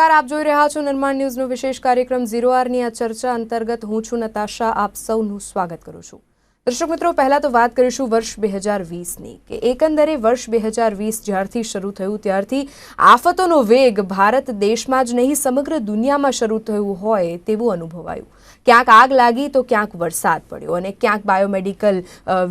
નમસ્કાર, આપ જોઈ રહ્યા છો નિર્માણ ન્યૂઝનો વિશેષ કાર્યક્રમ 0R ની આ ચર્ચા અંતર્ગત હું છું નતાશા, આપ સૌનું સ્વાગત કરું છું। દર્શક મિત્રો, પહેલા તો વાત કરીશું વર્ષ 2020ની કે એકંદરે વર્ષ 2020 જ્યારથી શરૂ થયું ત્યારથી આફતોનો વેગ ભારત દેશમાં જ નહીં સમગ્ર દુનિયામાં શરૂ થયું હોય તેવું અનુભવાયું। ક્યાંક આગ લાગી તો ક્યાંક વરસાદ પડ્યો અને ક્યાંક બાયોમેડિકલ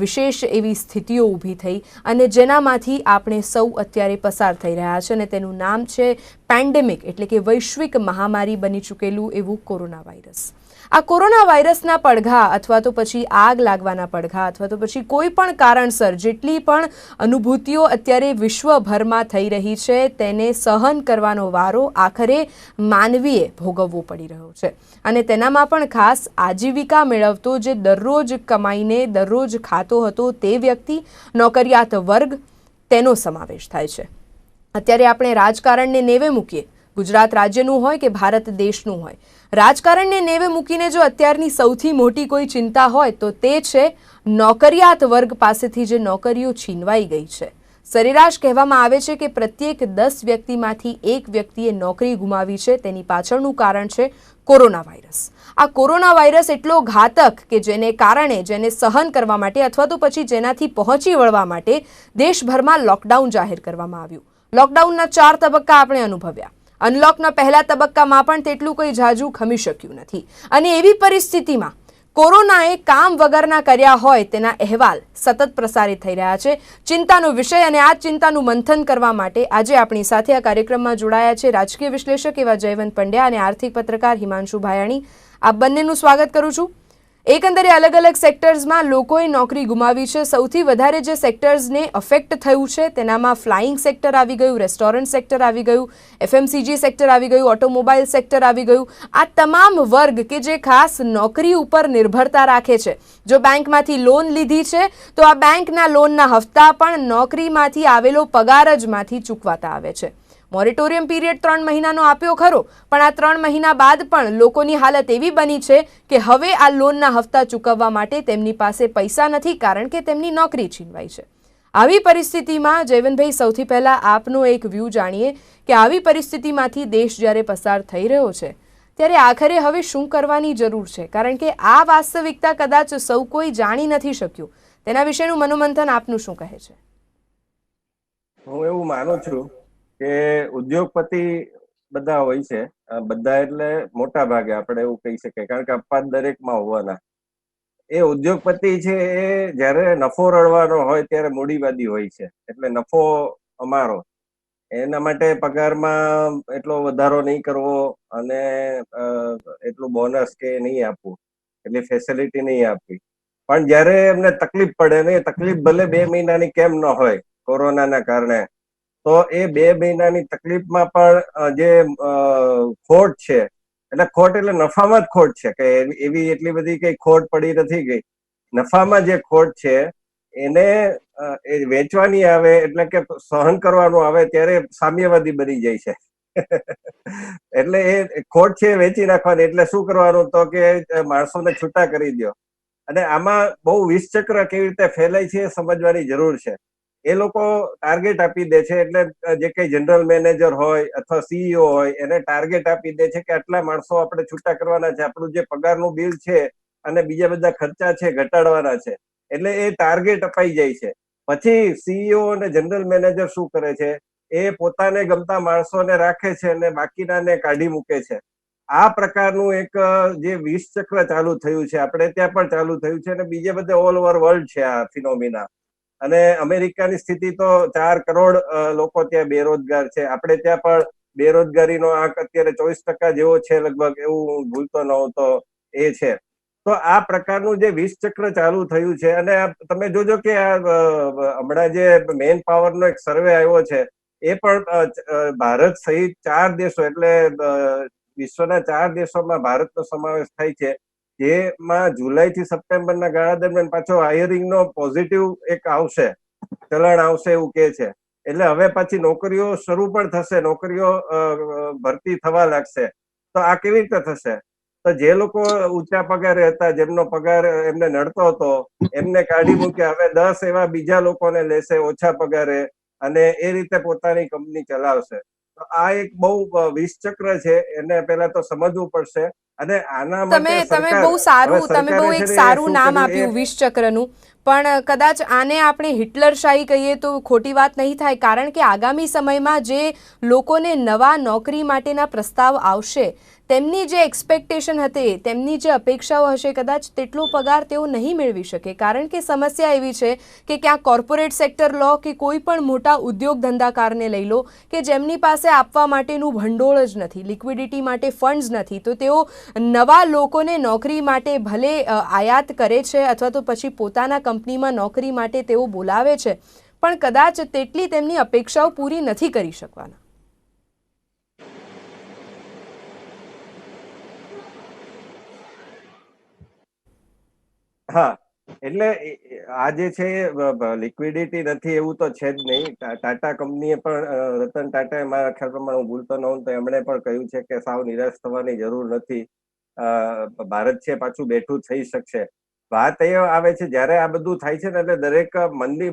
વિશેષ એવી સ્થિતિઓ ઊભી થઈ અને જેનામાંથી આપણે સૌ અત્યારે પસાર થઈ રહ્યા છે અને તેનું નામ છે પેન્ડેમિક, એટલે કે વૈશ્વિક મહામારી બની ચૂકેલું એવું કોરોના વાયરસ। આ કોરોના વાયરસના પડઘા અથવા તો પછી આગ લાગવાના પડઘા અથવા તો પછી કોઈ પણ કારણસર જેટલી પણ અનુભૂતિઓ અત્યારે વિશ્વભરમાં થઈ રહી છે તેને સહન કરવાનો વારો આખરે માનવીએ ભોગવવો પડી રહ્યો છે અને તેનામાં પણ ખાસ આજીવિકા મેળવતો જે દરરોજ કમાઈને દરરોજ ખાતો હતો તે વ્યક્તિ, નોકરિયાત વર્ગ, તેનો સમાવેશ થાય છે। અત્યારે આપણે રાજકારણને નેવે મૂકીએ, ગુજરાત રાજ્યનું હોય કે ભારત દેશનું હોય, રાજકારણને નેવે મૂકીને જો અત્યારની સૌથી મોટી કોઈ ચિંતા હોય તો તે છે નોકરિયાત વર્ગ પાસેથી જે નોકરીઓ છીનવાઈ ગઈ છે। સરેરાશ કહેવામાં આવે છે કે પ્રત્યેક 10 વ્યક્તિમાંથી એક વ્યક્તિએ નોકરી ગુમાવી છે। તેની પાછળનું કારણ છે કોરોના વાયરસ। આ કોરોના વાયરસ એટલો ઘાતક કે જેને કારણે જેને સહન કરવા માટે અથવા તો પછી જેનાથી પહોંચી વળવા માટે દેશભરમાં લોકડાઉન જાહેર કરવામાં આવ્યું। લોકડાઉનના 4 તબક્કા આપણે અનુભવ્યા। અનલોકના પહેલા તબક્કામાં પણ તેટલું કોઈ ઝાઝું ખમી શક્યું નથી અને એવી પરિસ્થિતિમાં કોરોનાએ કામ વગરના કર્યા હોય તેના અહેવાલ સતત પ્રસારિત થઈ રહ્યા છે। ચિંતાનો વિષય અને આ ચિંતાનું મંથન કરવા માટે આજે આપણી સાથે આ કાર્યક્રમમાં જોડાયા છે રાજકીય વિશ્લેષક એવા જયવંત પંડ્યા અને આર્થિક પત્રકાર હિમાંશુ ભાયાણી। આપ બંનેનું સ્વાગત કરું છું। એકંદરે અલગ અલગ સેક્ટર્સમાં લોકોએ નોકરી ગુમાવી છે। સૌથી વધારે જે સેક્ટર્સને અફેક્ટ થયું છે તેનામાં ફ્લાઇંગ સેક્ટર આવી ગયું, રેસ્ટોરન્ટ સેક્ટર આવી ગયું, એફએમસીજી સેક્ટર આવી ગયું, ઓટોમોબાઈલ સેક્ટર આવી ગયું। આ તમામ વર્ગ કે જે ખાસ નોકરી ઉપર નિર્ભરતા રાખે છે, જો બેંકમાંથી લોન લીધી છે તો આ બેંકના લોનના હપ્તા પણ નોકરીમાંથી આવેલો પગાર જ માંથી ચૂકવાતા આવે છે। મોરેટોરિયમ પીરિયડ 3 મહિનાનો આપ્યો ખરો, પણ આ 3 મહિના બાદ પણ લોકોની હાલત એવી બની છે કે હવે આ લોનના હપ્તા ચૂકવવા માટે તેમની પાસે પૈસા નથી કારણ કે તેમની નોકરી છીનવાઈ છે। આવી પરિસ્થિતિમાં જયવંતભાઈ, સૌથી પહેલા આપનો એક વ્યૂ જાણીએ કે આવી પરિસ્થિતિમાંથી દેશ જ્યારે પસાર થઈ રહ્યો છે ત્યારે આખરે હવે શું કરવાની જરૂર છે, કારણ કે આ વાસ્તવિકતા કદાચ સૌ કોઈ જાણી નથી શક્યું। તેના વિશેનું મનોમંથન આપનું શું કહે છે? હું એવું માનું છું કે ઉદ્યોગપતિ બધા હોય છે, બધા એટલે મોટા ભાગે આપણે એવું કહી શકીએ, કારણ કે અપવાદ દરેકમાં હોવાના। એ ઉદ્યોગપતિ છે એ જ્યારે નફો રળવાનો હોય ત્યારે મૂડીવાદી હોય છે, એટલે નફો અમારો, એના માટે પગારમાં એટલો વધારો નહીં કરવો અને એટલું બોનસ કે નહીં આપવું, એટલી ફેસિલિટી નહીં આપવી। પણ જ્યારે એમને તકલીફ પડે ને, એ તકલીફ ભલે 2 મહિનાની કેમ ન હોય કોરોનાના કારણે, તો એ 2 મહિનાની તકલીફમાં પણ જે ખોટ છે, એટલે ખોટ એટલે નફામાં જ ખોટ છે કે એવી એટલી બધી કઈ ખોટ પડી નથી ગઈ, નફામાં જે ખોટ છે એને વેચવાની આવે એટલે કે સહન કરવાનું આવે ત્યારે સામ્યવાદી બની જાય છે। એટલે એ ખોટ છે વેચી નાખવાની, એટલે શું કરવાનું તો કે માણસોને છૂટા કરી દો। અને આમાં બહુ વિષચક્ર કેવી રીતે ફેલાય છે એ સમજવાની જરૂર છે। એ લોકો ટાર્ગેટ આપી દે છે, એટલે જે કઈ જનરલ મેનેજર હોય અથવા સીઈઓ હોય એને ટાર્ગેટ આપી દે છે કે આટલા માણસો આપણે છૂટા કરવાના છે, આપણું જે પગારનું બિલ છે અને બીજા બધા ખર્ચા છે ઘટાડવાના છે, એટલે એ ટાર્ગેટ અપાઈ જાય છે। પછી સીઈઓ અને જનરલ મેનેજર શું કરે છે, એ પોતાને ગમતા માણસોને રાખે છે અને બાકીનાને કાઢી મૂકે છે। આ પ્રકારનું એક જે વિષચક્ર ચાલુ થયું છે, આપણે ત્યાં પણ ચાલુ થયું છે અને બીજે બધે ઓલ ઓવર વર્લ્ડ છે આ ફિનોમિના। અને અમેરિકાની સ્થિતિ તો 4 કરોડ લોકો ત્યાં બેરોજગાર છે, આપણે ત્યાં પણ બેરોજગારીનો આંક અત્યારે 24% જેવો છે લગભગ, એવું ભૂલતો ન હોઉં તો એ છે। તો આ પ્રકારનું જે વિષચક્ર ચાલુ થયું છે, અને તમે જોજો કે હમણાં જે મેન પાવરનો એક સર્વે આવ્યો છે એ પણ ભારત સહિત 4 દેશો, એટલે વિશ્વના 4 દેશોમાં ભારતનો સમાવેશ થાય છે, જેમાં જુલાઈ થી સપ્ટેમ્બરના ગાળા દરમિયાન પાછો હાયરિંગનો પોઝિટિવ એક આવશે, ચલણ આવશે એવું કે છે। એટલે હવે પછી નોકરીઓ શરૂ પણ થશે, નોકરીઓ ભરતી થવા લાગશે। તો આ કેવી રીતે થશે? તો જે લોકો ઊંચા પગારે હતા, જેમનો પગાર એમને નડતો હતો, એમને કાઢી મૂક્યા, હવે 10 એવા બીજા લોકોને લેશે ઓછા પગારે અને એ રીતે પોતાની કંપની ચલાવશે। તો આ એક બહુ વિષ ચક્ર છે, એને પહેલા તો સમજવું પડશે. અને આના માટે તમે સરકાર, બહુ હવે સારું તમે બહુ સરકારે છે એક ને સારું શું નામ કર્યું આપ્યું વિષચક્રનું, પણ કદાચ આને આપણે હિટલરશાહી કહીએ તો ખોટી વાત નહીં થાય, કારણ કે આગામી સમયમાં જે લોકોને નવા નોકરી માટેના પ્રસ્તાવ આવશે તેમની જે એક્સપેક્ટેશન હતી, તેમની જે અપેક્ષાઓ હશે, કદાચ તેટલો પગાર તેઓ નહીં મેળવી શકે, કારણ કે સમસ્યા એવી છે કે ક્યાં કોર્પોરેટ સેક્ટર લો કે કોઈ પણ મોટા ઉદ્યોગ ધંધાકારને લઈ લો કે જેમની પાસે આપવા માટેનું ભંડોળ જ નથી, લિક્વિડિટી માટે ફંડ્સ નથી, તો તેઓ નવા લોકોને નોકરી માટે ભલે આયાત કરે છે અથવા તો પછી પોતાના કંપનીમાં નોકરી માટે તેઓ બોલાવે છે, પણ કદાચ તેટલી તેમની અપેક્ષાઓ પૂરી નથી કરી શકવાના. હા, એટલે આ જે છે લિક્વિડિટી નથી એવું તો છે જ નહીં. ટાટા કંપનીએ પણ, રતન ટાટાએ મારા ખ્યાલ પ્રમાણે, હું ભૂલતો ન હોઉં તો એમણે પણ કહ્યું છે કે સાવ નિરાશ થવાની જરૂર નથી, ભારત છે પાછું બેઠું થઈ શકશે. વાત એ આવે છે જ્યારે આ બધું થાય છે ને, એટલે દરેક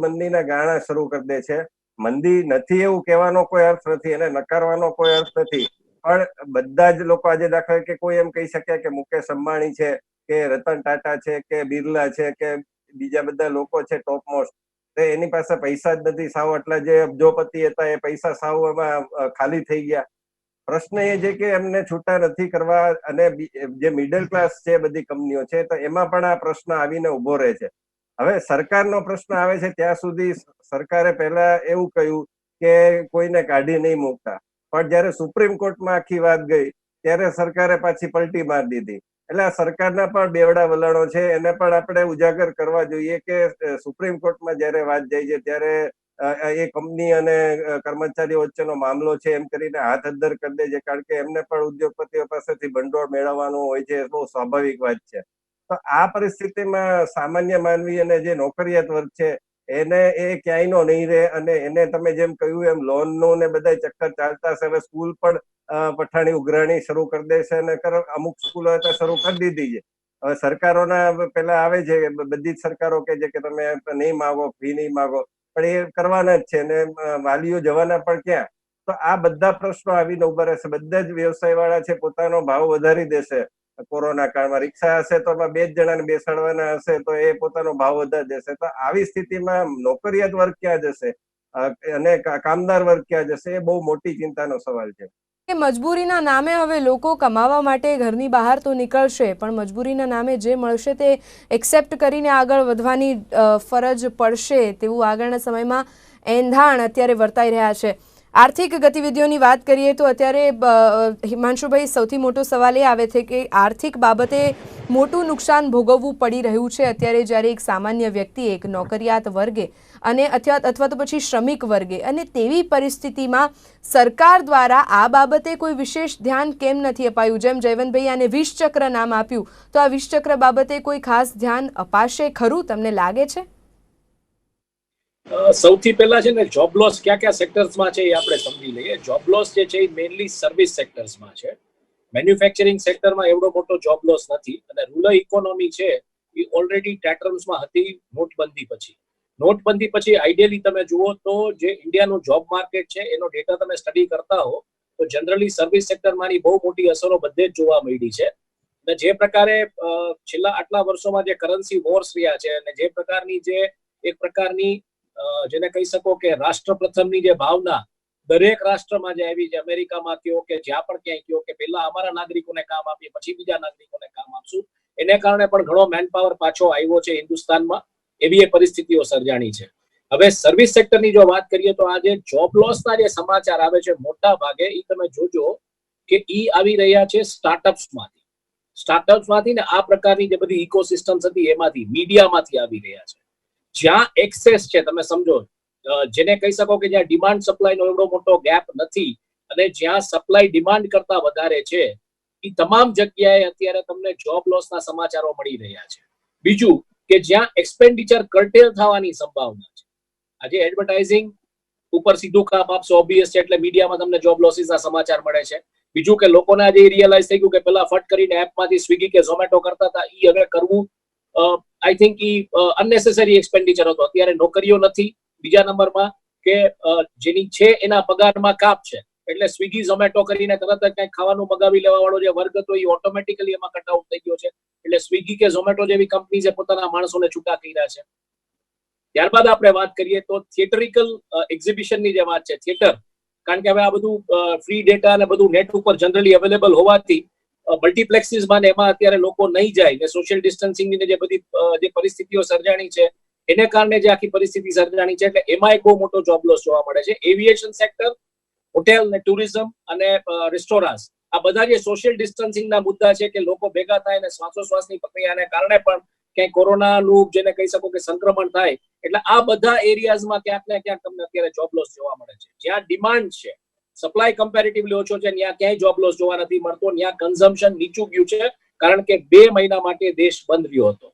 મંદીના ગાણા શરૂ કરી દે છે. મંદી નથી એવું કહેવાનો કોઈ અર્થ નથી, એને નકારવાનો કોઈ અર્થ નથી, પણ બધા જ લોકો આજે દાખલા કે કોઈ એમ કહી શકે કે મુકેશ અંબાણી છે કે રતન ટાટા છે કે બિરલા છે કે બીજા બધા લોકો છે ટોપ મોસ્ટ, તો એની પાસે પૈસા જ નથી, સાવ આટલા જે અબજોપતિ હતા એ પૈસા સાવ એમાં ખાલી થઈ ગયા. પ્રશ્ન એ છે કે એમને છૂટા નથી કરવા, અને જે મિડલ ક્લાસ છે બધી કંપનીઓ છે તો એમાં પણ આ પ્રશ્ન આવીને ઉભો રહે છે. હવે સરકારનો પ્રશ્ન આવે છે ત્યાં સુધી સરકારે પહેલા એવું કહ્યું કે કોઈને કાઢી નહીં મૂકતા, પણ જયારે સુપ્રીમ કોર્ટમાં આખી વાત ગઈ ત્યારે સરકારે પાછી પલટી મારી દીધી. એટલે આ સરકારના પણ બેવડા વલણો છે, એને પણ આપણે ઉજાગર કરવા જોઈએ કે સુપ્રીમ કોર્ટમાં જયારે વાત જાય છે ત્યારે એ કંપની અને કર્મચારીઓ વચ્ચેનો મામલો છે એમ કરીને હાથ અદ્ધર કરી દે છે, કારણ કે એમને પણ ઉદ્યોગપતિઓ પાસેથી ભંડોળ મેળવવાનું હોય છે, બહુ સ્વાભાવિક વાત છે. તો આ પરિસ્થિતિમાં સામાન્ય માનવી અને જે નોકરિયાત વર્ગ છે એને એ ક્યાંયનો નહીં રહે, અને એને તમે જેમ કહ્યું એમ લોનનું ને બધા ચક્કર ચાલતા હશે. હવે સ્કૂલ પણ પઠાણી ઉઘરાણી શરૂ કરી દેશે, અને અમુક સ્કૂલો તો શરૂ કરી દીધી છે. હવે સરકારોના પેલા આવે છે, બધી જ સરકારો કે છે કે તમે નહીં માગો, ફી નહીં માગો, પણ એ કરવાના જ છે, ને વાલીઓ જવાના પણ ક્યાં? તો આ બધા પ્રશ્નો આવીને ઉભા રહેશે. બધા જ વ્યવસાય વાળા છે પોતાનો ભાવ વધારી દેશે. કોરોના કાળમાં રિક્ષા હશે તો બે જ જણાને બેસાડવાના હશે તો એ પોતાનો ભાવ વધારી દેશે. તો આવી સ્થિતિમાં નોકરિયાત વર્ગ ક્યાં જશે અને કામદાર વર્ગ ક્યાં જશે, એ બહુ મોટી ચિંતાનો સવાલ છે. કે મજબૂરીના નામે હવે લોકો કમાવા માટે ઘરની બહાર તો નીકળશે, પણ મજબૂરીના નામે જે મળશે તે એક્સેપ્ટ કરીને આગળ વધવાની ફરજ પડશે તેવું આગળના સમયમાં એંધાણ અત્યારે વર્તાઈ રહ્યા છે. આર્થિક ગતિવિધિઓની વાત કરીએ તો અત્યારે હિમાંશુભાઈ, સૌથી મોટો સવાલ એ આવે છે કે આર્થિક બાબતે મોટું નુકસાન ભોગવવું પડી રહ્યું છે અત્યારે, જ્યારે એક સામાન્ય વ્યક્તિ, એક નોકરિયાત વર્ગે અને અથવા તો પછી શ્રમિક વર્ગે, અને તેવી પરિસ્થિતિમાં સરકાર દ્વારા આ બાબતે કોઈ વિશેષ ધ્યાન કેમ નથી અપાયું? જેમ જયવંતભાઈ આને વિષચક્ર નામ આપ્યું, તો આ વિષચક્ર બાબતે કોઈ ખાસ ધ્યાન અપાશે ખરું, તમને લાગે છે? સૌથી પહેલા છે ને જોબ લોસ કયા કયા સેક્ટર્સમાં છે એ આપણે સમજી લઈએ. જોબ લોસ જે છે એ મેઇનલી સર્વિસ સેક્ટર્સમાં છે. મેન્યુફેક્ચરિંગ સેક્ટરમાં એવડો મોટો જોબ લોસ નથી, અને રૂરલ ઇકોનોમી છે એ ઓલરેડી ટેટ્રમ્સમાં હતી નોટબંધી પછી. નોટબંધી પછી આઈડિયલી તમે જુઓ તો જે ઇન્ડિયાનું જોબ માર્કેટ છે એનો ડેટા તમે સ્ટડી કરતા હો તો જનરલી સર્વિસ સેક્ટરમાંની બહુ મોટી અસરો બધે જ જોવા મળી છે. અને જે પ્રકારે છેલ્લા આટલા વર્ષોમાં જે કરન્સી વોર્સ રહ્યા છે, અને જે પ્રકારની જે એક પ્રકારની જેને કહી શકો કે રાષ્ટ્ર પ્રથમની જે ભાવના દરેક રાષ્ટ્રમાં જે આવી છે, અમેરિકામાં કયો કે જ્યાં પણ ક્યાંય કયો કે પહેલા અમારા નાગરિકોને કામ આપીએ પછી બીજા નાગરિકોને કામ આપશું, એને કારણે પણ ઘણો મેનપાવર પાછો આવ્યો છે હિન્દુસ્તાનમાં, એવી એ પરિસ્થિતિઓ સર્જાણી છે. હવે સર્વિસ સેક્ટરની જો વાત કરીએ તો આજે જોબ લોસના જે સમાચાર આવે છે મોટા ભાગે એ તમે જોજો કે ઈ આવી રહ્યા છે સ્ટાર્ટઅપ્સમાંથી ને આ પ્રકારની જે બધી ઇકોસિસ્ટમ્સ હતી એમાંથી, મીડિયામાંથી આવી રહ્યા છે. જ્યાં એક્સેસ છે, તમે સમજો, જેને કહી શકો કે જ્યાં ડિમાન્ડ સપ્લાયનો એવડો મોટો ગેપ નથી અને જ્યાં સપ્લાય ડિમાન્ડ કરતા વધારે છે, એ તમામ જગ્યાએ અત્યારે તમને જોબ લોસના સમાચારો મળી રહ્યા છે. બીજું કે જ્યાં એક્સપેન્ડિચર કર્ટેલ થવાની સંભાવના છે. આજે એડવર્ટાઇઝિંગ ઉપર સીધું કામ આપશો ઓબ્વિયસ છે, એટલે મીડિયામાં તમને જોબ લોસીસના સમાચાર મળે છે. બીજું કે લોકોને આજે રિયલાઇઝ થઈ ગયું કે પેલા ફટ કરીને એપમાંથી સ્વિગી કે ઝોમેટો કરતા હતા, એ હવે કરવું આઈ થિંક અનનેસેસરી એક્સપેન્ડિચર હતો. અત્યારે નોકરીઓ નથી, બીજા નંબરમાં કે જેની છે એના પગારમાં કાપ છે, એટલે સ્વિગી ઝોમેટો કરીને તરત જ કંઈક ખાવાનું મગાવી લેવા વાળો જે વર્ગ હતો એ ઓટોમેટિકલી એમાં કટ આઉટ થઈ ગયો છે. એટલે સ્વિગી કે ઝોમેટો જેવી કંપની છે પોતાના માણસોને છૂટા કર્યા છે. ત્યારબાદ આપણે વાત કરીએ તો થિયેટરિકલ એક્ઝિબિશનની જે વાત છે, થિયેટર, કારણ કે હવે આ બધું ફ્રી ડેટા અને બધું નેટ ઉપર જનરલી અવેલેબલ હોવાથી મલ્ટીપ્લેક્સીસમાં એમાં અત્યારે લોકો નહીં જાય ને સોશિયલ ડિસ્ટન્સિંગની જે બધી જે પરિસ્થિતિઓ સર્જાણી છે એને કારણે જે આખી પરિસ્થિતિ સર્જાણી છે એટલે એમાં એક બહુ મોટો જોબ લોસ જોવા મળે છે. એવિએશન સેક્ટર, હોટેલ ને ટુરિઝમ અને રેસ્ટોરન્ટ્સ, આ બધા જે સોશિયલ ડિસ્ટન્સિંગના મુદ્દા છે કે લોકો ભેગા થાય અને શ્વાસોશ્વાસની પ્રક્રિયાને કારણે પણ ક્યાંય કોરોનાનું જેને કહી શકો કે સંક્રમણ થાય, એટલે આ બધા એરિયાઝમાં ક્યાંક ને ક્યાંક તમને અત્યારે જોબ લોસ જોવા મળે છે. જ્યાં ડિમાન્ડ છે, સપ્લાય કમ્પેરેટિવલી ઓછો છે, ત્યાં ક્યાંય જોબ લોસ જોવા નથી મળતો. ત્યાં કન્ઝમ્પશન નીચું ગયું છે કારણ કે 2 મહિના માટે દેશ બંધ રહ્યો હતો.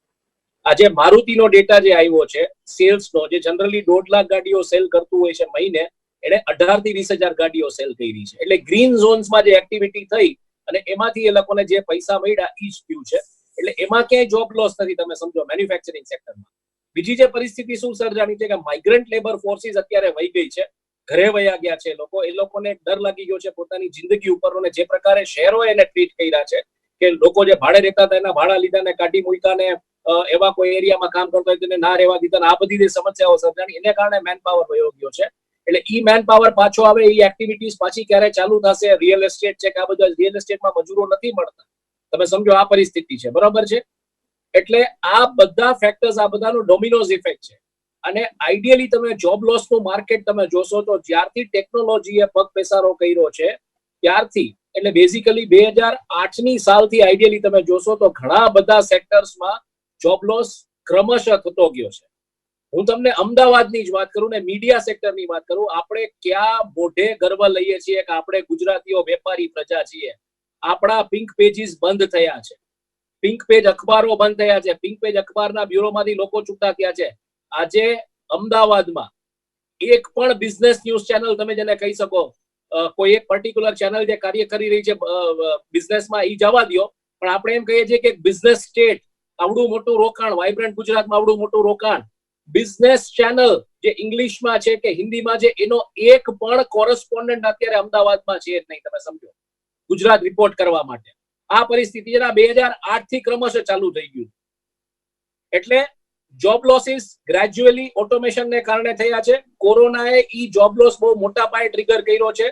આજે મારુતિનો ડેટા જે આવ્યો છે સેલ્સનો, જે જનરલી 1.5 લાખ ગાડીઓ સેલ કરતું હોય છે મહિને, એને 18 થી 20,000 ગાડીઓ સેલ કરી છે. એટલે ગ્રીન ઝોન્સમાં જે એક્ટિવિટી થઈ અને એમાંથી એ લોકોને જે પૈસા મળ્યા એ જ થયું છે. એટલે એમાં ક્યાંય જોબ લોસ નથી, તમે સમજો, મેન્યુફેક્ચરિંગ સેક્ટરમાં. બીજી જે પરિસ્થિતિ શું સર્જાણી છે કે માઇગ્રન્ટ લેબર ફોર્સિસ અત્યારે વહી ગઈ છે, ઘરે વયા ગયા છે લોકો. એ લોકોને ડર લાગી ગયો છે પોતાની જિંદગી ઉપર, અને જે પ્રકારે શહેરો એને ટ્રીટ કર્યા છે કે લોકો જે ભાડે રહેતા હતા એના ભાડા લીધા ને કાઢી મૂક્યા ને એવા કોઈ એરિયામાં કામ કરતા હોય તેને ના રહેવા દીધા ને આ બધી જે સમસ્યાઓ સર્જાણી, એને કારણે મેન પાવર વયો ગયો છે. એટલે ઈ મેન પાવર પાછો આવે, એ એક્ટિવિટીઝ પાછી ક્યારે ચાલુ થશે? રિયલ એસ્ટેટ છે કે આ બધા રિયલ એસ્ટેટમાં મજૂરો નથી મળતા, તમે સમજો આ પરિસ્થિતિ છે, બરાબર છે. એટલે આ બધા ફેક્ટર્સ, આ બધાનો ડોમિનોઝ ઇફેક્ટ છે. અને આઈડિયલી તમે જોબ લોસ નું માર્કેટ તમે જોશો તો જ્યારથી ટેકનોલોજીએ પગ પેસારો કર્યો છે ત્યારથી, એટલે બેઝિકલી 2008 ની સાલથી આઈડિયલી તમે જોશો તો ઘણા બધા સેક્ટર્સમાં જોબ લોસ ક્રમશઃ થતો ગયો છે. હું તમને અમદાવાદની જ વાત કરું ને મીડિયા સેક્ટરની વાત કરું, આપણે ક્યાં મોઢે ગર્વ લઈએ છીએ કે આપણે ગુજરાતીઓ વેપારી પ્રજા છીએ. આપણા પિંક પેજીસ બંધ થયા છે, પિંક પેજ અખબારો બંધ થયા છે, પિંક પેજ અખબારના બ્યુરોમાંથી લોકો છૂટા થયા છે. આજે અમદાવાદમાં એક પણ બિઝનેસ ન્યૂઝ ચેનલ તમે જેને કહી શકો, કોઈ એક પર્ટિક્યુલર ચેનલ જે કાર્ય કરી રહી છે બિઝનેસમાં, એ જવા દો, પણ આપણે એમ કહીએ છીએ કે બિઝનેસ સ્ટેટ, આવડું મોટું રોકાણ, વાઇબ્રન્ટ ગુજરાતમાં આવડું મોટું રોકાણ, બિઝનેસ ચેનલ જે ઇંગ્લિશમાં છે કે હિન્દીમાં છે, એનો એક પણ કોરસ્પોન્ડન્ટ અત્યારે અમદાવાદમાં છે જ નહીં, તમે સમજો, ગુજરાત રિપોર્ટ કરવા માટે. આ પરિસ્થિતિ 2008 થી ક્રમશઃ ચાલુ થઈ ગયું. એટલે જોબ લોસીસ ગ્રેજ્યુઅલી ઓટોમેશનને કારણે થયા છે. કોરોનાએ ઈ જોબ લોસ બહુ મોટા પાયે ટ્રિગર કર્યો છે.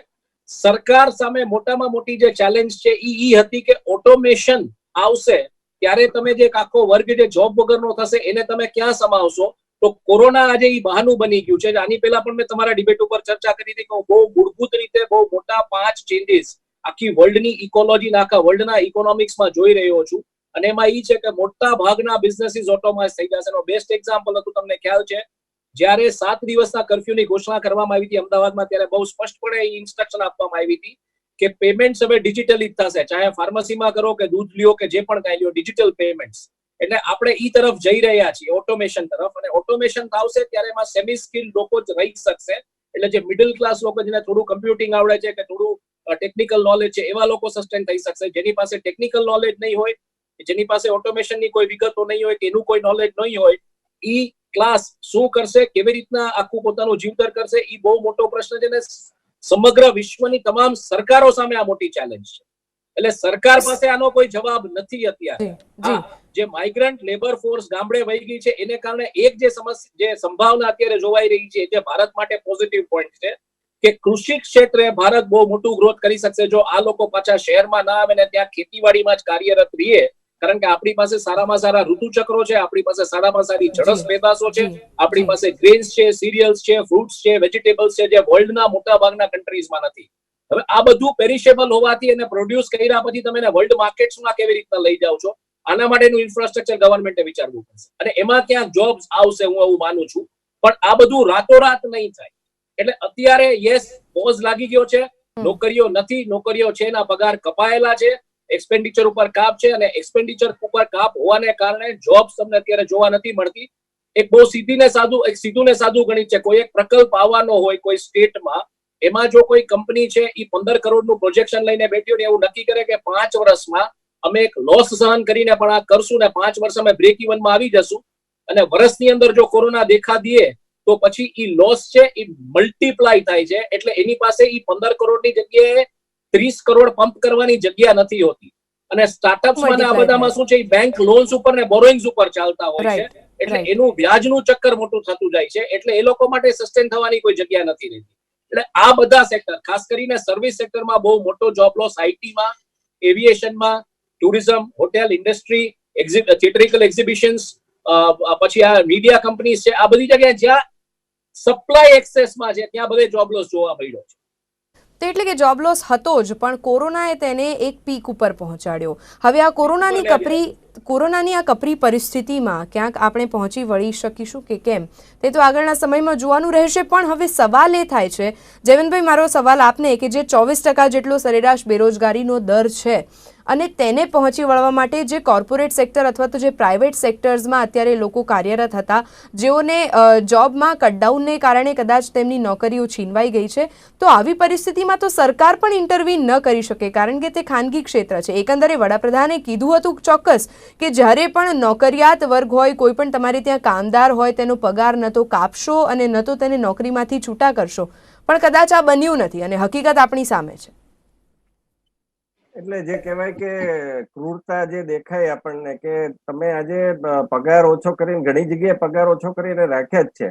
સરકાર સામે મોટામાં મોટી જે ચેલેન્જ છે ઈ હતી કે ઓટોમેશન આવશે ત્યારે તમે જે આખો વર્ગ જે જોબ વગરનો થશે એને તમે ક્યાં સમાવશો? તો કોરોના આજે ઈ બહાનું બની ગયું છે. આની પહેલા પણ મેં તમારા ડિબેટ ઉપર ચર્ચા કરી હતી કે બહુ મૂળભૂત રીતે બહુ મોટા 5 ચેન્જીસ આખી વર્લ્ડની ઇકોલોજી, આખા વર્લ્ડના ઇકોનોમિક્સમાં જોઈ રહ્યો છું. અને એમાં ઈ છે કે મોટા ભાગના બિઝનેસીસ ઓટોમાઇઝ થઈ જશે. એનો બેસ્ટ એક્ઝામ્પલ હતું, તમને ખ્યાલ છે, જ્યારે 7 દિવસના કર્ફ્યુની ઘોષણા કરવામાં આવી હતી અમદાવાદમાં, ત્યારે બહુ સ્પષ્ટપણે ઇન્સ્ટ્રક્શન આપવામાં આવી હતી કે પેમેન્ટ્સ હવે ડિજિટલી થશે, ચાહે ફાર્મસીમાં કરો કે દૂધ લ્યો કે જે પણ કાંઈ લ્યો, ડિજિટલ પેમેન્ટ્સ. એટલે આપણે ઈ તરફ જઈ રહ્યા છીએ, ઓટોમેશન તરફ. અને ઓટોમેશન આવશે ત્યારે એમાં સેમી સ્કિલ્ડ લોકો જ રહી શકશે. એટલે જે મિડલ ક્લાસ લોકો, જેને થોડું કમ્પ્યુટિંગ આવડે છે કે થોડું ટેકનિકલ નોલેજ છે, એવા લોકો સસ્ટેન થઈ શકશે. જેની પાસે ટેકનિકલ નોલેજ નહીં હોય, જેની પાસે ઓટોમેશનની કોઈ વિગતો નહીં હોય કે એનું કોઈ નોલેજ નહીં હોય, ઈ ક્લાસ શું કરશે, કેવી રીતના આખું પોતાનું જીવતર કરશે, ઈ બહુ મોટો પ્રશ્ન છે. ને સમગ્ર વિશ્વની તમામ સરકારો સામે આ મોટી ચેલેન્જ છે. એટલે સરકાર પાસે આનો કોઈ જવાબ નથી અત્યારે. જે માઇગ્રન્ટ લેબર ફોર્સ ગામડે વહી ગઈ છે એને કારણે એક જે સમસ્યા, જે સંભાવના અત્યારે જોવાઈ રહી છે, જે ભારત માટે પોઝિટિવ પોઈન્ટ છે કે કૃષિ ક્ષેત્રે ભારત બહુ મોટું ગ્રોથ કરી શકશે જો આ લોકો પાછા શહેરમાં ના આવે ને ત્યાં ખેતીવાડીમાં જ કાર્યરત રહીએ. કારણ કે આપણી પાસે સારામાં સારા ઋતુચક્રો છે, આપણી પાસે સારામાં સારી જળસ પેદાશો છે, આપણી પાસે ગ્રેન્સ છે, સિરિયલ્સ છે, ફ્રૂટ્સ છે, વેજીટેબલ્સ છે, જે વર્લ્ડના મોટા ભાગના કન્ટ્રીઝમાં નથી. હવે આ બધું પેરિશેબલ હોવાથી એને પ્રોડ્યુસ કર્યા પછી તમે એને વર્લ્ડ માર્કેટ્સમાં કેવી રીતના લઈ જાઓ છો, આના માટેનું ઇન્ફ્રાસ્ટ્રક્ચર ગવર્મેન્ટે વિચારવું પડશે. અને એમાં ક્યાંક જોબ્સ આવશે, હું એવું માનું છું, પણ આ બધું રાતોરાત નહીં થાય. એટલે અત્યારે યસ, પોઝ લાગી ગયો છે, નોકરીઓ નથી, નોકરીઓ છે એના પગાર કપાયેલા છે, એક્સપેન્ડિચર ઉપર કાપ છે, અને એક્સપેન્ડિચર ઉપર કાપ હોવાને કારણે જોબ્સ તમને અત્યારે જોવા નથી મળતી. એક બહુ સીધું ને સાદું ગણિત છે. કોઈ એક પ્રકલ્પ આવવાનો હોય કોઈ સ્ટેટમાં, એમાં જો કોઈ કંપની છે એ 15 કરોડનું પ્રોજેક્શન લઈને બેઠી હોય, એવું નક્કી કરે કે 5 વર્ષમાં અમે એક લોસ સહન કરીને પણ આ કરશું ને 5 વર્ષ અમે બ્રેક ઇવનમાં આવી જશું, અને વર્ષની અંદર જો કોરોના દેખા દે તો પછી ઈ લોસ છે એ મલ્ટીપ્લાય થાય છે. એટલે એની પાસે ઈ 15 કરોડની જગ્યાએ 30 કરોડ પંપ કરવાની જગ્યા નથી હોતી. અને સ્ટાર્ટઅપ્સમાં આ બધામાં શું છે, બેંક લોન્સ ઉપર ને બોરોઇંગ્સ ઉપર ચાલતા હોય છે. એટલે એનું વ્યાજનું ચક્કર મોટું થતું જાય છે. એટલે એ લોકો માટે સસ્ટેન થવાની કોઈ જગ્યા નથી રહેતી. એટલે આ બધા સેક્ટર, ખાસ કરીને સર્વિસ સેક્ટરમાં બહુ મોટો જોબ લોસ આઈટીમાં, એવિએશનમાં, tourism, hotel industry, theatrical exhibitions, પછી આ મીડિયા કંપનીઝ છે, આ બધી જગ્યાએ જ્યાં સપ્લાય એક્સેસમાં છે ત્યાં બધે જોબ લોસ જોવા મળ્યો છે. તો એટલે કે જોબ લોસ હતો જ, પણ કોરોનાએ તેને એક પીક ઉપર પહોંચાડ્યો. હવે આ કોરોનાની આ કપરી પરિસ્થિતિમાં ક્યાંક આપણે પહોંચી વળી શકીશું કે કેમ, તે તો આગળના સમયમાં જોવાનું રહેશે. પણ હવે સવાલ એ થાય છે, જયવંતભાઈ, મારો સવાલ આપને, કે જે 24% જેટલો સરેરાશ બેરોજગારીનો દર છે અને તેને પહોંચી વળવા માટે જે કોર્પોરેટ સેક્ટર અથવા તો જે પ્રાઇવેટ સેક્ટર્સમાં અત્યારે લોકો કાર્યરત હતા, જેઓને જોબમાં કટડાઉનને કારણે કદાચ તેમની નોકરીઓ છીનવાઈ ગઈ છે, તો આવી પરિસ્થિતિમાં તો સરકાર પણ ઇન્ટરવીન ન કરી શકે, કારણ કે તે ખાનગી ક્ષેત્ર છે. એકંદરે વડાપ્રધાને કીધું હતું ચોક્કસ કે જ્યારે પણ નોકરિયાત વર્ગ હોય, કોઈ પણ તમારે ત્યાં કામદાર હોય, તેનો પગાર ન તો કાપશો અને ન તો તેને નોકરીમાંથી છૂટા કરશો. પણ કદાચ આ બન્યું નથી અને હકીકત આપણી સામે છે. એટલે જે કહેવાય કે ક્રૂરતા જે દેખાય આપણને, કે તમે આજે પગાર ઓછો કરીને, ઘણી જગ્યાએ પગાર ઓછો કરીને રાખ્યા જ છે,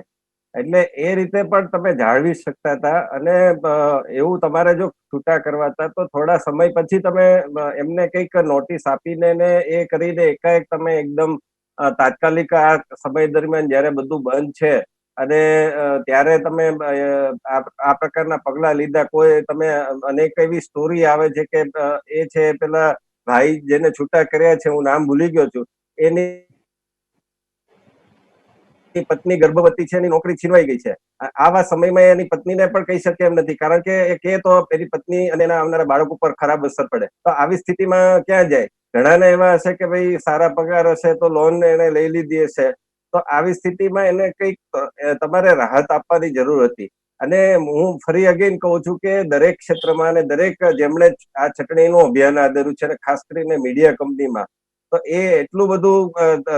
એટલે એ રીતે પણ તમે જાળવી શકતા હતા. અને એવું તમારે જો છૂટા કરવા હતા તો થોડા સમય પછી તમે એમને કંઈક નોટિસ આપીને ને એ કરીને એકાએક તમે એકદમ તાત્કાલિક આ સમય દરમિયાન જયારે બધું બંધ છે અને ત્યારે તમે આ પ્રકારના પગલા લીધા. કોઈ તમે અનેક એવી સ્ટોરી આવે છે કે એ છે પેલા ભાઈ જેને છૂટા કર્યા છે, હું નામ ભૂલી ગયો છું, એની પત્ની ગર્ભવતી છે, એની નોકરી છીનવાઈ ગઈ છે. આવા સમયમાં એની પત્નીને પણ કહી શકે એમ નથી, કારણ કે એ કહે તો એની પત્ની અને એના આવનારા બાળક ઉપર ખરાબ અસર પડે. તો આવી સ્થિતિમાં ક્યાં જાય? ઘણાને એવા હશે કે ભાઈ સારા પગાર હશે તો લોન એને લઈ લીધી હશે, તો આવી સ્થિતિમાં એને કંઈક તમારે રાહત આપવાની જરૂર હતી. અને હું ફરી અગેન કહું છું કે દરેક ક્ષેત્રમાં અને દરેક જેમણે આ ચટણીનું અભિયાન આદર્યું છે, અને ખાસ કરીને મીડિયા કંપનીમાં, તો એ એટલું બધું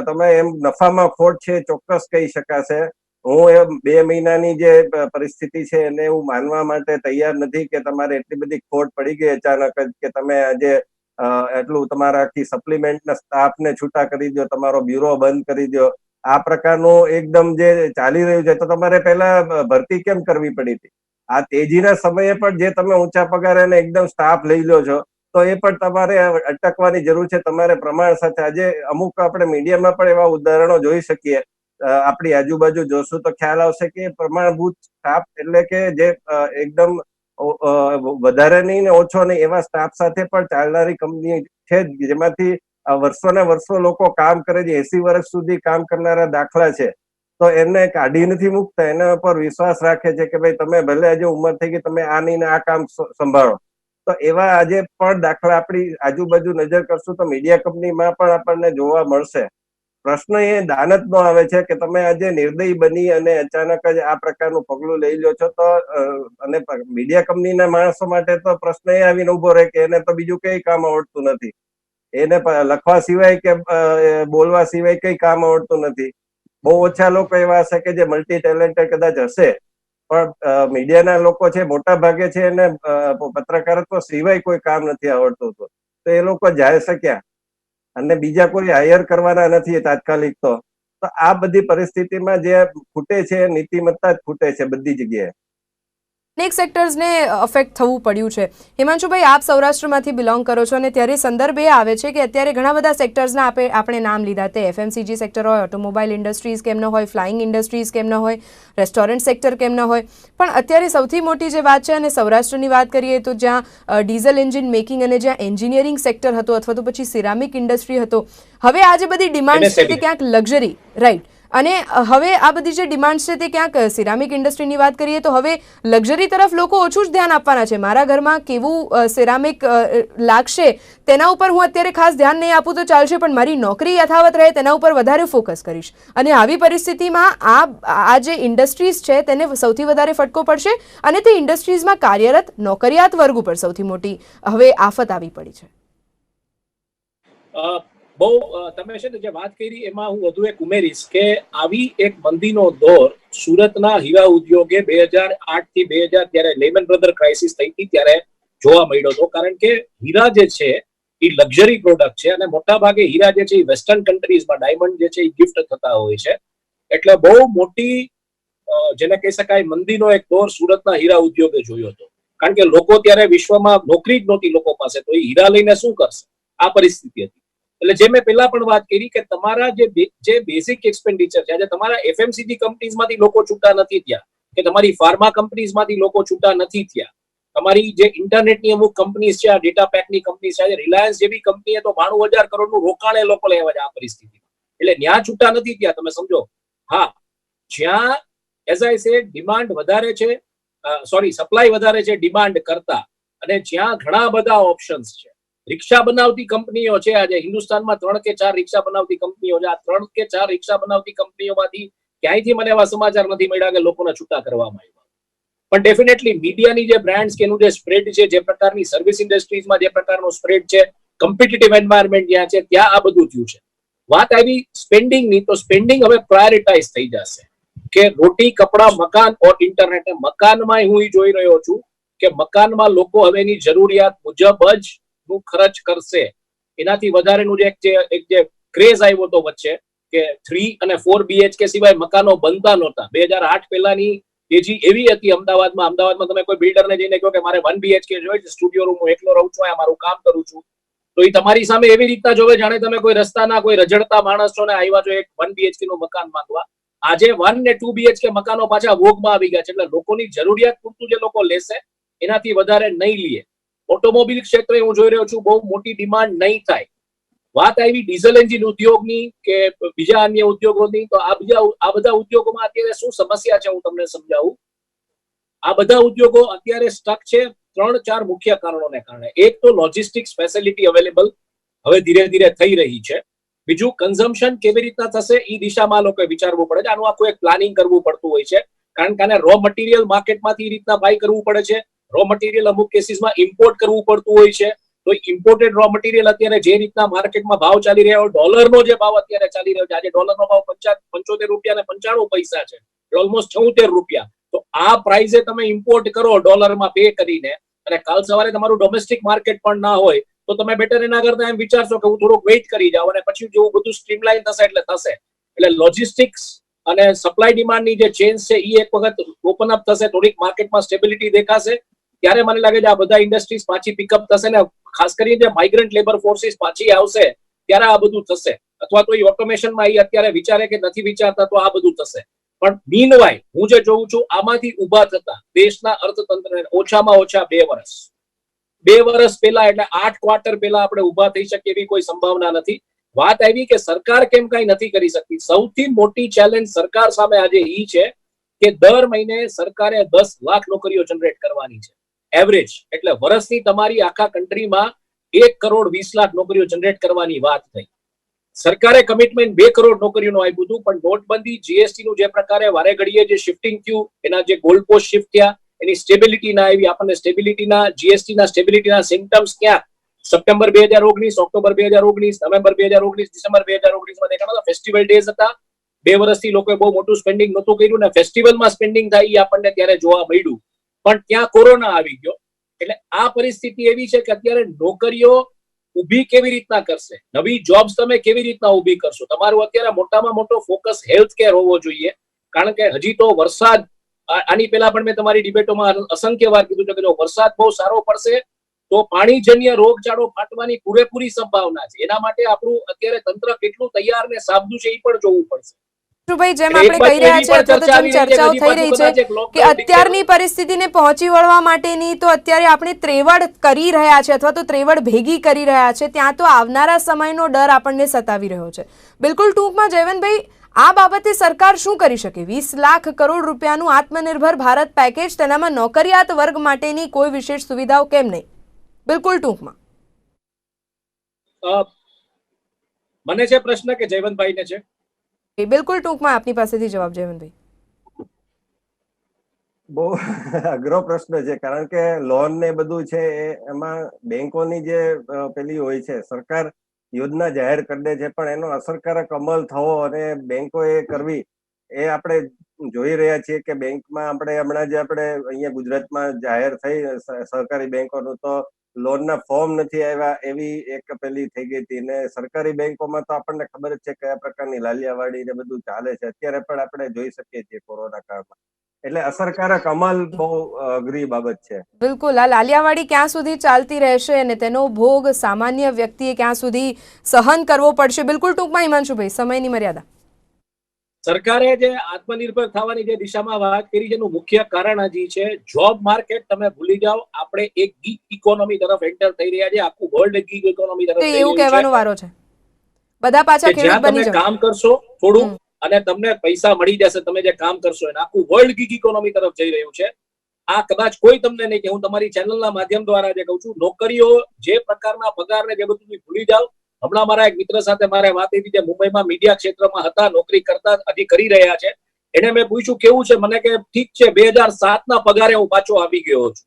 તમે એમ નફામાં ખોટ છે ચોક્કસ કહી શકાશે. હું એ 2 મહિનાની જે પરિસ્થિતિ છે એને એવું માનવા માટે તૈયાર નથી કે તમારે એટલી બધી ખોટ પડી ગઈ અચાનક જ કે તમે આજે એટલું તમારા આખી સપ્લિમેન્ટના સ્ટાફને છૂટા કરી દો, તમારો બ્યુરો બંધ કરી દો. આ પ્રકારનું એકદમ જે ચાલી રહ્યું છે, તો તમારે પહેલા ભરતી કેમ કરવી પડી હતી? આ તેજીના સમયે પણ જે તમે ઊંચા પગાર અને એકદમ સ્ટાફ લઈ લો છો, તો એ પણ તમારે અટકવાની જરૂર છે. તમારે પ્રમાણ સાથે આજે અમુક આપણે મીડિયામાં પણ એવા ઉદાહરણો જોઈ શકીએ, આપણી આજુબાજુ જોશું તો ખ્યાલ આવશે કે પ્રમાણભૂત સ્ટાફ એટલે કે જે એકદમ વધારે નહીં ને ઓછો નહીં એવા સ્ટાફ સાથે પણ ચાલનારી કંપની છે, જેમાંથી વર્ષોને વર્ષો લોકો કામ કરે છે. 80 વર્ષ સુધી કામ કરનારા દાખલા છે. તો એને કાઢી નથી મૂકતા, એના પર વિશ્વાસ રાખે છે કે ભાઈ તમે ભલે આજે ઉંમર થઈ ગઈ, તમે આ નહીં ને આ કામ સંભાળો. તો એવા આજે પણ દાખલા આપણી આજુબાજુ નજર કરશું તો મીડિયા કંપનીમાં પણ આપણને જોવા મળશે. પ્રશ્ન એ દાનત નો આવે છે કે તમે આજે નિર્દયી બની અને અચાનક જ આ પ્રકારનું પગલું લઈ લો છો. તો અને મીડિયા કંપનીના માણસો માટે તો પ્રશ્ન એ આવીને ઉભો રહે કે એને તો બીજું કઈ કામ આવડતું નથી, એને લખવા સિવાય કે બોલવા સિવાય કઈ કામ આવડતું નથી. બહુ ઓછા લોકો એવા હશે કે જે મલ્ટી ટેલેન્ટેડ કદાચ હશે, પણ મીડિયાના લોકો છે મોટા ભાગે છે એને પત્રકારત્વ સિવાય કોઈ કામ નથી આવડતું. તો એ લોકો જાય શક્યા અને બીજા કોઈ હાયર કરવાના નથી તાત્કાલિક. તો આ બધી પરિસ્થિતિમાં જે ખૂટે છે નીતિમત્તા જ ખૂટે છે બધી જગ્યાએ. અનેક સેક્ટર્સને અફેક્ટ થવું પડ્યું છે. હિમાંશુભાઈ, આપ સૌરાષ્ટ્રમાંથી બિલોંગ કરો છો અને ત્યારે સંદર્ભ એ આવે છે કે અત્યારે ઘણા બધા સેક્ટર્સના આપણે નામ લીધા, તે એફએમસીજી સેક્ટર હોય, ઓટોમોબાઈલ ઇન્ડસ્ટ્રીઝ કેમ ન હોય, ફ્લાઇંગ ઇન્ડસ્ટ્રીઝ કેમ ન હોય, રેસ્ટોરન્ટ સેક્ટર કેમ ન હોય, પણ અત્યારે સૌથી મોટી જે વાત છે, અને સૌરાષ્ટ્રની વાત કરીએ તો જ્યાં ડીઝલ એન્જિન મેકિંગ અને જ્યાં એન્જિનિયરિંગ સેક્ટર હતો અથવા તો પછી સિરામિક ઇન્ડસ્ટ્રી હતો, હવે આ જે બધી ડિમાન્ડ છે તે ક્યાંક લક્ઝરી, રાઈટ, અને હવે આ બધી જે ડિમાન્ડ છે તે ક્યાંક સિરામિક ઇન્ડસ્ટ્રીની વાત કરીએ તો હવે લક્ઝરી તરફ લોકો ઓછું જ ધ્યાન આપવાના છે. મારા ઘરમાં કેવું સિરામિક લાગશે તેના ઉપર હું અત્યારે ખાસ ધ્યાન નહીં આપું તો ચાલશે, પણ મારી નોકરી યથાવત રહે તેના ઉપર વધારે ફોકસ કરીશ. અને આવી પરિસ્થિતિમાં આ જે ઇન્ડસ્ટ્રીઝ છે તેને સૌથી વધારે ફટકો પડશે અને તે ઇન્ડસ્ટ્રીઝમાં કાર્યરત નોકરિયાત વર્ગ ઉપર સૌથી મોટી હવે આફત આવી પડી છે. બહુ તમે છે ને જે વાત કરી એમાં હું વધુ એક ઉમેરીશ કે આવી એક મંદીનો દોર સુરતના હીરા ઉદ્યોગે 2008 થી 2000 ત્યારે લેમન બ્રધર ક્રાઇસિસ થઈ હતી ત્યારે જોવા મળ્યો હતો. કારણ કે હીરા જે છે એ લક્ઝરી પ્રોડક્ટ છે અને મોટા ભાગે હીરા જે છે એ વેસ્ટર્ન કન્ટ્રીઝમાં ડાયમંડ જે છે એ ગિફ્ટ થતા હોય છે. એટલે બહુ મોટી જેને કહી શકાય મંદીનો એક દોર સુરતના હીરા ઉદ્યોગે જોયો હતો. કારણ કે લોકો ત્યારે વિશ્વમાં નોકરી જ નહોતી લોકો પાસે, તો એ હીરા લઈને શું કરશે, આ પરિસ્થિતિ હતી. એટલે જે મેં પહેલા પણ વાત કરી કે તમારા જે બેઝિક એક્સપેન્ડિચર છે, આજે તમારા એફએમસીજી કંપનીઝમાંથી લોકો છૂટા નથી થયા, કે તમારી ફાર્મા કંપનીઝમાંથી લોકો છૂટા નથી થયા, તમારી જે ઇન્ટરનેટની અમુક કંપનીઝ છે, આ ડેટા પેકની કંપની છે, રિલાયન્સ જેવી કંપનીએ તો 92,000 કરોડનું રોકાણ એ લોકો લેવા છે આ પરિસ્થિતિમાં. એટલે ન્યા છૂટા નથી થયા, તમે સમજો. હા, જ્યાં એઝ આઈ સે ડિમાન્ડ વધારે છે, સપ્લાય વધારે છે ડિમાન્ડ કરતા, અને જ્યાં ઘણા બધા ઓપ્શન્સ છે. રિક્ષા બનાવતી કંપનીઓ છે, આજે હિન્દુસ્તાનમાં 3 કે 4 રિક્ષા બનાવતી કંપનીઓ છે. આ 3 કે 4 રિક્ષા બનાવતી કંપનીઓમાંથી ક્યાંયથી મને એવા સમાચાર નથી મળ્યા કે લોકોને છૂટા કરવામાં આવ્યા. પણ ડેફિનેટલી મીડિયાની જે બ્રાન્ડ્સ કે એનું જે સ્પ્રેડ છે, જે પ્રકારની સર્વિસ ઇન્ડસ્ટ્રીઝમાં જે પ્રકારનો સ્પ્રેડ છે, કોમ્પિટિટિવ એન્વાયરમેન્ટ જ્યાં છે ત્યાં આ બધું થયું છે. વાત આવી સ્પેન્ડિંગની, તો સ્પેન્ડિંગ હવે પ્રાયોરિટાઇઝ થઈ જશે કે રોટી, કપડા, મકાન ઓર ઇન્ટરનેટ. મકાનમાં હું જોઈ રહ્યો છું કે મકાનમાં લોકો હવેની જરૂરિયાત મુજબ જ નું ખર્ચ કરશે. એનાથી વધારેનું એક જે ક્રેઝ આવ્યો હતો વચ્ચે કે 3 અને 4 BHK સિવાય મકાનો બનતા નહોતા. 2008 પહેલાની તેજી એવી હતી અમદાવાદમાં તમે કોઈ બિલ્ડરને જઈને કહો કે મારે 1 BHK જોઈએ છે, સ્ટુડિયો રૂમ, હું એકલો રહું છું, અહીંયા મારું કામ કરું છું, તો એ તમારી સામે એવી રીતના જોવે જાણે તમે કોઈ રસ્તાના કોઈ રજડતા માણસ છો ને આવ્યા છો એક 1 BHK નું મકાન માંગવા. આજે 1 ને 2 BHK મકાનો પાછા ભોગમાં આવી ગયા છે. એટલે લોકોની જરૂરિયાત પૂરતું જે લોકો લેશે, એનાથી વધારે નહીં લે. ઓટોમોબિલ ક્ષેત્રે હું જોઈ રહ્યો છું બહુ મોટી ડિમાન્ડ નહીં થાય. વાત આવી ડીઝલ એન્જિન ઉદ્યોગની કે બીજા અન્ય ઉદ્યોગોની, તો આ બધા ઉદ્યોગોમાં અત્યારે શું સમસ્યા છે હું તમને સમજાવું. આ બધા ઉદ્યોગો અત્યારે સ્ટક છે 3-4 મુખ્ય કારણોને કારણે. એક તો લોજિસ્ટિક્સ ફેસિલિટી અવેલેબલ હવે ધીરે ધીરે થઈ રહી છે. બીજું, કન્ઝમ્પશન કેવી રીતના થશે એ દિશામાં લોકોએ વિચારવું પડે છે. આનું આખું એક પ્લાનિંગ કરવું પડતું હોય છે, કારણ કે આને રો મટીરિયલ માર્કેટમાંથી એ રીતના બાય કરવું પડે છે. રો મટીરિયલ અમુક કેસીસમાં ઇમ્પોર્ટ કરવું પડતું હોય છે. તો ઇમ્પોર્ટેડ રો મટીરિયલ અત્યારે જે રીતના માર્કેટમાં ભાવ ચાલી રહ્યો, ડોલરનો જે ભાવ અત્યારે ચાલી રહ્યો છે, આજે ડોલરનો ભાવ 75 રૂપિયા ને 95 પૈસા છે, ઓલમોસ્ટ 76 રૂપિયા. તો આ પ્રાઇસે તમે ઇમ્પોર્ટ કરો ડોલરમાં પે કરીને, અને કાલ સવારે તમારું ડોમેસ્ટિક માર્કેટ પણ ના હોય, તો તમે બેટર એના કરતા એમ વિચારશો કે હું થોડુંક વેઇટ કરી જાઉં અને પછી જેવું બધું સ્ટ્રીમલાઇન થશે એટલે થશે. એટલે લોજિસ્ટિક્સ અને સપ્લાય ડિમાન્ડની જે ચેન્જ છે એ એક વખત ઓપન અપ થશે, થોડીક માર્કેટમાં સ્ટેબિલિટી દેખાશે, ત્યારે મને લાગે છે આ બધા ઇન્ડસ્ટ્રીઝ પાછી પિકઅપ થશે ને ખાસ કરીને જે માઇગ્રન્ટ લેબર ફોર્સિસ પાછી આવશે ત્યારે આ બધું થશે. અથવા તો એ ઓટોમેશનમાં એ અત્યારે વિચારે કે નથી વિચારતા, તો આ બધું થશે. પણ મીનવાઇલ હું જે જોઉં છું, આમાંથી ઉભા થતા દેશના અર્થતંત્રને ઓછામાં ઓછા 2 વર્ષ પહેલા, એટલે 8 ક્વાર્ટર પહેલા આપણે ઉભા થઈ શકીએ એવી કોઈ સંભાવના નથી. વાત આવી કે સરકાર કેમ કઈ નથી કરી શકતી. સૌથી મોટી ચેલેન્જ સરકાર સામે આજે એ છે કે દર મહિને સરકારે 10 લાખ નોકરીઓ જનરેટ કરવાની છે એવરેજ. એટલે વર્ષની તમારી આખા કન્ટ્રીમાં 1,20,00,000 નોકરીઓ જનરેટ કરવાની વાત થઈ. સરકારે કમિટમેન્ટ 2 કરોડ નોકરીઓનું આપ્યું હતું, પણ નોટબંધી, જીએસટી નું જે પ્રકારે વારે ઘડીએ જે શિફ્ટિંગ થયું, એના જે ગોલ્ડ પોસ્ટ શિફ્ટ થયા, એની સ્ટેબિલિટી ના આવી. આપણને સ્ટેબિલિટીના, જીએસટીના સ્ટેબિલિટીના સિમ્પટમ્સ ક્યાં સપ્ટેમ્બર 2019, ઓક્ટોબર 2019, નવેમ્બર 2019, ડિસેમ્બર 2019 માં દેખાણા. ફેસ્ટિવલ ડેઝ હતા, 2 વર્ષથી લોકોએ બહુ મોટું સ્પેન્ડિંગ નહોતું કર્યું, ને ફેસ્ટિવલમાં સ્પેન્ડિંગ થાય એ આપણને ત્યારે જોવા મળ્યું. પણ ત્યાં કોરોના આવી ગયો. એટલે આ પરિસ્થિતિ એવી છે કે અત્યારે નોકરીઓ ઊભી કેવી રીતના કરશે, નવી જોબ્સ તમે કેવી રીતના ઊભી કરશો. તમારું અત્યારે મોટામાં મોટો ફોકસ હેલ્થ કેર હોવો જોઈએ, કારણ કે હજી તો વરસાદ, આની પહેલા પણ મેં તમારી ડિબેટોમાં અસંખ્ય વાર કીધું છે કે જો વરસાદ બહુ સારો પડશે તો પાણીજન્ય રોગચાળો ફાટવાની પૂરેપૂરી સંભાવના છે. એના માટે આપણું અત્યારે તંત્ર કેટલું તૈયાર ને સાબદું છે એ પણ જોવું પડશે. ભાઈ, જેમ આપણે કહી રહ્યા છીએ અથવા તો જેમ ચર્ચાઓ થઈ રહી છે કે અત્યારની પરિસ્થિતિને પહોંચી વળવા માટેની તો અત્યારે આપણે ત્રેવડ કરી રહ્યા છે અથવા તો ત્રેવડ ભેગી કરી રહ્યા છે, ત્યાં તો આવનારા સમયનો ડર આપણને સતાવી રહ્યો છે. બિલકુલ ટૂંકમાં જયવંતભાઈ, આ બાબતે સરકાર શું કરી શકે? 20 લાખ કરોડ રૂપિયાનું આત્મનિર્ભર ભારત પેકેજ, તેનામાં નોકરિયાત વર્ગ માટેની કોઈ વિશેષ સુવિધાઓ કેમ નહીં? બિલકુલ ટૂંકમાં. મને છે પ્રશ્ન કે જયવંતભાઈને છે? બિલકુલ ટૂંકમાં આપની પાસેથી જવાબ જયવંતભાઈ. બહુ અઘરો પ્રશ્ન છે, કારણ કે લોન ને બધું છે એમાં બેંકોની જે પેલી હોય છે, સરકાર યોજના જાહેર કરી દે છે, પણ એનો અસરકારક અમલ થવો અને બેંકો એ કરવી એ આપણે જોઈ રહ્યા છીએ કે બેંકમાં આપણે હમણાં જે આપણે અહીંયા ગુજરાતમાં જાહેર થઈ સહકારી બેંકોનું તો લોનના ફોર્મ નથી આવ્યા એવી એક પેલી થઈ ગઈ હતી ને સરકારી બેંકોમાં તો આપણને ખબર જ છે કયા પ્રકારની લાલિયાવાડી ને બધું ચાલે છે અત્યારે પણ આપણે જોઈ શકીએ છીએ કોરોના કાળમાં એટલે અસરકારક અમલ બહુ અઘરી બાબત છે. બિલકુલ, આ લાલિયાવાડી ક્યાં સુધી ચાલતી રહેશે અને તેનો ભોગ સામાન્ય વ્યક્તિએ ક્યાં સુધી સહન કરવો પડશે? બિલકુલ ટૂંકમાં હિમાંશુભાઈ, સમયની મર્યાદા. સરકારે જે આત્મનિર્ભર થવાની જે દિશામાં વાત કરી છે એનું મુખ્ય કારણ હજી છે જોબ માર્કેટ. તમે ભૂલી જાઓ, આપણે એક ગીગ ઇકોનોમી તરફ એન્ટર થઈ રહ્યા છે. આખું વર્લ્ડ ગીગ ઇકોનોમી તરફ જઈ એવું રહ્યું કહેવાનો વારો છે. બધા પાછા છે ખેડૂત જ્યાં બની તમે જાવ. કામ કરશો થોડું અને તમને પૈસા મળી જશે તમે જે કામ કરશો એને. આખું વર્લ્ડ ગીગ ઇકોનોમી તરફ જઈ રહ્યું છે. આ કદાચ કોઈ તમને નહીં કે હું તમારી ચેનલના માધ્યમ દ્વારા જે કહું છું, નોકરીઓ જે પ્રકારના પગાર ને જે બધું ભૂલી જાઓ. હમણાં મારા એક મિત્ર સાથે મારે વાત થઈ જે મુંબઈમાં મીડિયા ક્ષેત્રમાં હતા, નોકરી કરતા હજી કરી રહ્યા છે. એને મેં પૂછ્યું કેવું છે, મને કે ઠીક છે 2007 ના પગારે હું પાછો આવી ગયો છું.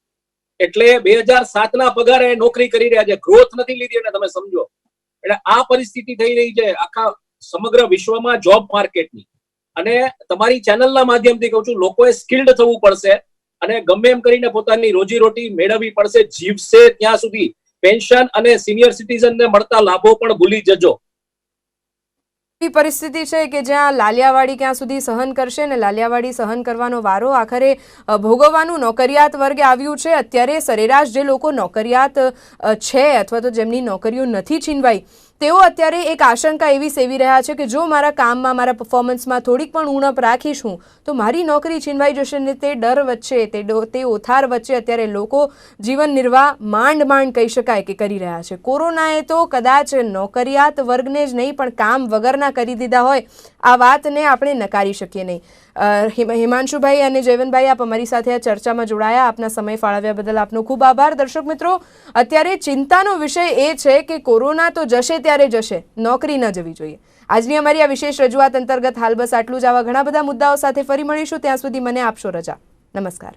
એટલે 2007 ના પગારે નોકરી કરી રહ્યા છે, ગ્રોથ નથી લીધી અને તમે સમજો. એટલે આ પરિસ્થિતિ થઈ રહી છે આખા સમગ્ર વિશ્વમાં જોબ માર્કેટની. અને તમારી ચેનલના માધ્યમથી કહું છું, લોકોએ સ્કિલ્ડ થવું પડશે અને ગમે એમ કરીને પોતાની રોજીરોટી મેળવવી પડશે. જીવશે ત્યાં સુધી પેન્શન અને સિનિયર સિટીઝનને મળતા લાભો પણ ભૂલી જજો. એવી પરિસ્થિતિ છે કે જ્યાં લાલિયાવાડી ક્યાં સુધી સહન કરશે ને લાલિયાવાડી સહન કરવાનો વારો આખરે ભોગવવાનું નોકરિયાત વર્ગે આવ્યું છે. અત્યારે સરેરાશ જે લોકો નોકરિયાત છે અથવા તો જેમની નોકરીઓ નથી છીનવાઈ, તેઓ અત્યારે એક આશંકા એવી સેવી રહ્યા છે કે જો મારા કામમાં, મારા પરફોર્મન્સમાં થોડીક પણ ઉણપ રાખીશું તો મારી નોકરી છીનવાઈ જશે ને તે ડર વચ્ચે, તે ઓથાર વચ્ચે અત્યારે લોકો જીવન નિર્વાહ માંડ કહી શકાય કે કરી રહ્યા છે. કોરોનાએ તો કદાચ નોકરિયાત વર્ગને જ નહીં પણ કામ વગરના કરી દીધા હોય, આ વાતને આપણે નકારી શકીએ નહીં. હિમાંશુભાઈ અને જયવંતભાઈ, આપ અમારી સાથે આ ચર્ચામાં જોડાયા. આપના સમય ફાળવ્યા બદલ આપનો ખૂબ આભાર. દર્શક મિત્રો, અત્યારે ચિંતાનો વિષય એ છે કે કોરોના તો જશે ત્યારે જશે, નોકરી ન જવી જોઈએ. આજની અમારી આ વિશેષ રજૂઆત અંતર્ગત હાલ બસ આટલું જ. આવા ઘણા બધા મુદ્દાઓ સાથે ફરી મળીશું. ત્યાં સુધી મને આપશો રજા. નમસ્કાર.